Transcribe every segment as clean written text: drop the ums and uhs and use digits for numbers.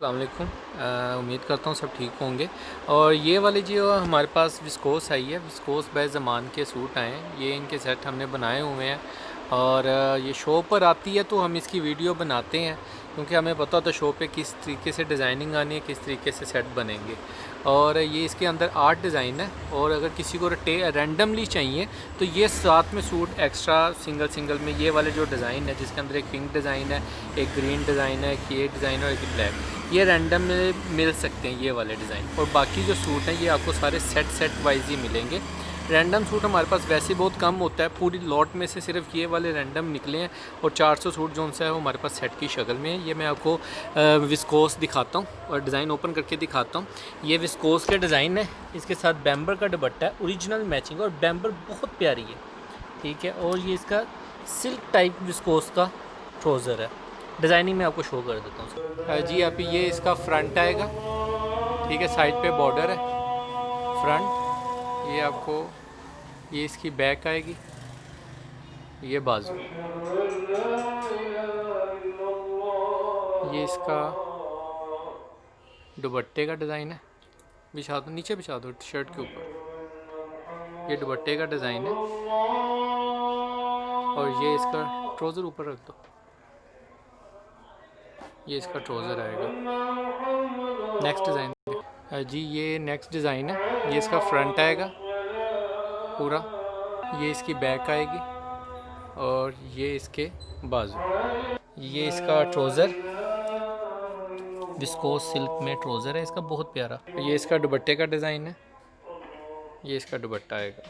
अस्सलाम वालेकुम। उम्मीद करता हूँ सब ठीक होंगे। और ये वाले जो हमारे पास विस्कोस आई है, विस्कोस बाय ज़मान के सूट आए हैं, ये इनके सेट हमने बनाए हुए हैं। और ये शो पर आती है तो हम इसकी वीडियो बनाते हैं, क्योंकि हमें पता होता है शो पे किस तरीके से डिज़ाइनिंग आनी है, किस तरीके से सेट बनेंगे। और ये इसके अंदर 8 डिज़ाइन है, और अगर किसी को रैंडमली चाहिए तो ये साथ में सूट एक्स्ट्रा सिंगल में ये वाले जो डिज़ाइन है, जिसके अंदर एक पिंक डिज़ाइन है, एक ग्रीन डिज़ाइन है, एक ये डिज़ाइन है और एक ब्लैक, ये रैंडम में मिल सकते हैं ये वाले डिज़ाइन। और बाकी जो सूट हैं ये आपको सारे सेट वाइज ही मिलेंगे। रैंडम सूट हमारे पास वैसे बहुत कम होता है, पूरी लॉट में से सिर्फ ये वाले रैंडम निकले हैं। और 400 सूट जो उनसे है वो हमारे पास सेट की शक्ल में है। ये मैं आपको विस्कोस दिखाता हूँ और डिज़ाइन ओपन करके दिखाता हूँ। ये विस्कोस के डिज़ाइन है, इसके साथ बैम्बर का दुपट्टा है, ओरिजिनल मैचिंग, और बैम्बर बहुत प्यारी है, ठीक है। और ये इसका सिल्क टाइप विस्कोस का ट्राउज़र है। डिज़ाइनिंग में आपको शो कर देता हूँ जी। आप ये इसका फ्रंट आएगा, ठीक है, साइड पे बॉर्डर है फ्रंट। ये आपको ये इसकी बैक आएगी, ये बाजू, ये इसका दुपट्टे का डिज़ाइन है। बिछा दो, नीचे बिछा दो शर्ट के ऊपर, ये दुपट्टे का डिज़ाइन है। और ये इसका ट्राउज़र ऊपर रख दो, ये इसका ट्राउज़र आएगा। नेक्स्ट डिज़ाइन जी, ये नेक्स्ट डिज़ाइन है। ये इसका फ्रंट आएगा पूरा, ये इसकी बैक आएगी, और ये इसके बाजू। ये इसका ट्राउज़र विस्कोस सिल्क में ट्राउज़र है इसका, बहुत प्यारा। ये इसका दुपट्टे का डिज़ाइन है, ये इसका दुपट्टा आएगा।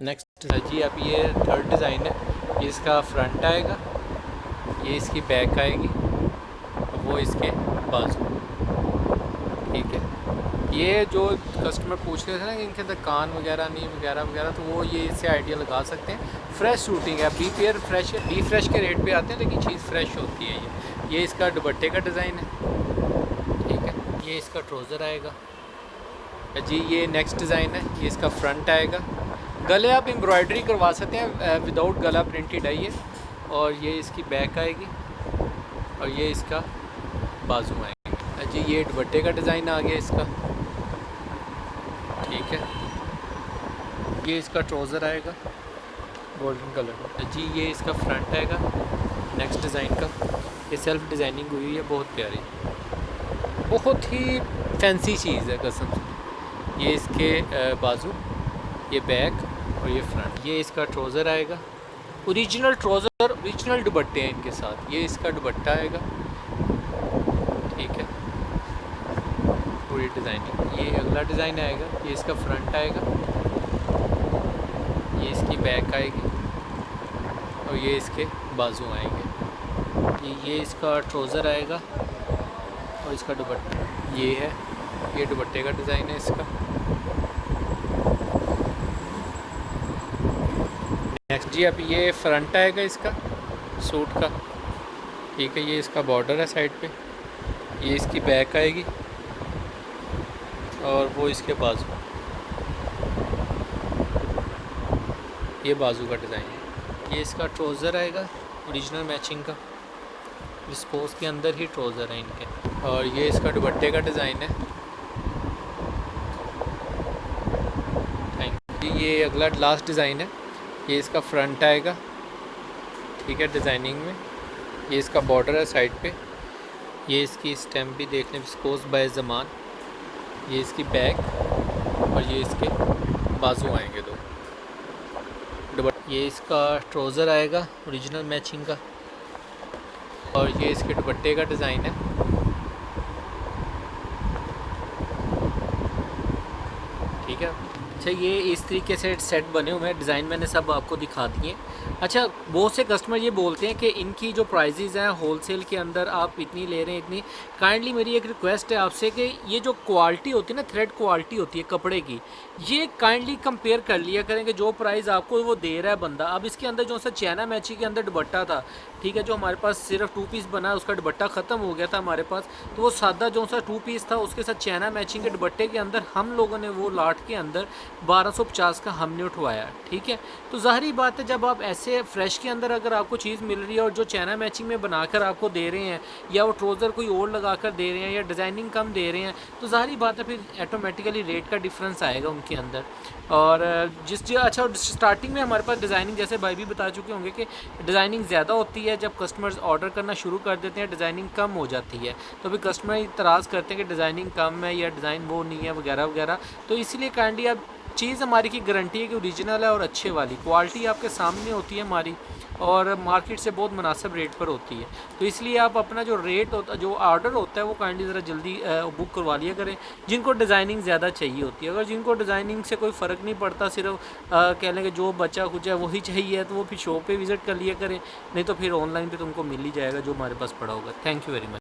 नेक्स्ट जी, अब ये थर्ड डिज़ाइन है। ये इसका फ्रंट आएगा, ये इसकी बैक आएगी, वो इसके बाजू, ठीक है। ये जो कस्टमर पूछ रहे थे ना कि इनके अंदर कान वगैरह नहीं वगैरह, तो वो ये इससे आइडिया लगा सकते हैं। फ्रेश शूटिंग है, बी पेयर फ्रेश है, बी फ्रेश के रेट पे आते हैं, लेकिन चीज़ फ्रेश होती है। ये इसका दुपट्टे का डिज़ाइन है, ठीक है। ये इसका ट्राउज़र आएगा जी। ये नेक्स्ट डिज़ाइन है, ये इसका फ्रंट आएगा। गले आप एम्ब्रॉयडरी करवा सकते हैं, विदाउट गला प्रिंटेड है ये। और ये इसकी बैक आएगी, और ये इसका बाजू आएंगे जी। ये दुपट्टे का डिज़ाइन आ गया इसका, ठीक है। ये इसका ट्राउज़र आएगा गोल्डन कलर जी। ये इसका फ्रंट आएगा नेक्स्ट डिज़ाइन का। ये सेल्फ डिज़ाइनिंग हुई है, बहुत प्यारी, बहुत ही फैंसी चीज़ है कसम से। ये इसके बाजू, ये बैक, और ये फ्रंट। ये इसका ट्राउज़र आएगा, ओरिजिनल ट्राउज़र, ओरिजिनल दुपट्टे हैं इनके साथ। ये इसका दुपट्टा आएगा, ठीक है, पूरी डिज़ाइनिंग। ये अगला डिज़ाइन आएगा, ये इसका फ्रंट आएगा, ये इसकी बैक आएगी, और ये इसके बाजू आएंगे। ये इसका ट्राउज़र आएगा, और इसका दुपट्टा ये है। ये दुपट्टे का डिज़ाइन है इसका। नेक्स्ट जी, अब ये फ्रंट आएगा इसका सूट का, ठीक है। ये इसका बॉर्डर है साइड पे, ये इसकी बैक आएगी, और वो इसके बाजू, ये बाजू का डिज़ाइन है। ये इसका ट्राउज़र आएगा ओरिजिनल मैचिंग का, विस्कोस के अंदर ही ट्राउज़र है इनके। और ये इसका दुपट्टे का डिज़ाइन है। Thank you. ये अगला लास्ट डिज़ाइन है। ये इसका फ्रंट आएगा, ठीक है, डिज़ाइनिंग में। ये इसका बॉर्डर है साइड पे, ये इसकी स्टैम्प भी देख लें, विस्कोस बाय ज़मान। ये इसकी बैक, और ये इसके बाजू आएंगे दो। ये इसका ट्राउज़र आएगा ओरिजिनल मैचिंग का, और ये इसके दुपट्टे का डिज़ाइन है, ठीक है। अच्छा, ये इस तरीके से सेट बने हुए हैं, डिज़ाइन मैंने सब आपको दिखा दिए। अच्छा, बहुत से कस्टमर ये बोलते हैं कि इनकी जो प्राइजेज़ हैं होलसेल के अंदर आप इतनी ले रहे हैं, इतनी। काइंडली मेरी एक रिक्वेस्ट है आपसे कि ये जो क्वालिटी होती है ना, थ्रेड क्वालिटी होती है कपड़े की, ये काइंडली कंपेयर कर लिया करें कि जो प्राइस आपको वो दे रहा है बंदा। अब इसके अंदर जो सा चाइना मैची के अंदर दुपट्टा था, ठीक है, जो हमारे पास सिर्फ 2 पीस बना, उसका दुपट्टा ख़त्म हो गया था हमारे पास, तो वो सादा जो सा 2 पीस था उसके साथ चाइना मैचिंग के दुपट्टे के अंदर हम लोगों ने वो लाट के अंदर 1250 का हमने उठवाया, ठीक है। तो ज़ाहिरी बात है, जब आप ऐसे जैसे फ्रेश के अंदर अगर आपको चीज़ मिल रही है और जो चाइना मैचिंग में बनाकर आपको दे रहे हैं या वो ट्रोज़र कोई और लगा कर दे रहे हैं या डिज़ाइनिंग कम दे रहे हैं, तो ज़ाहिर बात है फिर ऑटोमेटिकली रेट का डिफरेंस आएगा उनके अंदर। और अच्छा, स्टार्टिंग में हमारे पास डिज़ाइनिंग, जैसे भाई भी बता चुके होंगे कि डिज़ाइनिंग ज़्यादा होती है, जब कस्टमर्स ऑर्डर करना शुरू कर देते हैं डिज़ाइनिंग कम हो जाती है, तो फिर कस्टमर इतराज़ करते हैं कि डिज़ाइनिंग कम है या डिज़ाइन वो नहीं है वगैरह वगैरह। तो इसीलिए काइंडली आप चीज़ हमारी की गारंटी है कि ओरिजिनल है और अच्छे वाली क्वालिटी आपके सामने होती है हमारी, और मार्केट से बहुत मुनासिब रेट पर होती है। तो इसलिए आप अपना जो रेट होता, जो ऑर्डर होता है वो काइंडली ज़रा जल्दी बुक करवा लिया करें, जिनको डिज़ाइनिंग ज़्यादा चाहिए होती है। अगर जिनको डिज़ाइनिंग से कोई फ़र्क नहीं पड़ता, सिर्फ कह लें कि जो बचा कुछ है वही चाहिए, तो वो फिर शॉप पे विज़िट कर लिया करें, नहीं तो फिर ऑनलाइन पे तुमको मिल ही जाएगा जो हमारे पास पड़ा होगा। Thank you very much.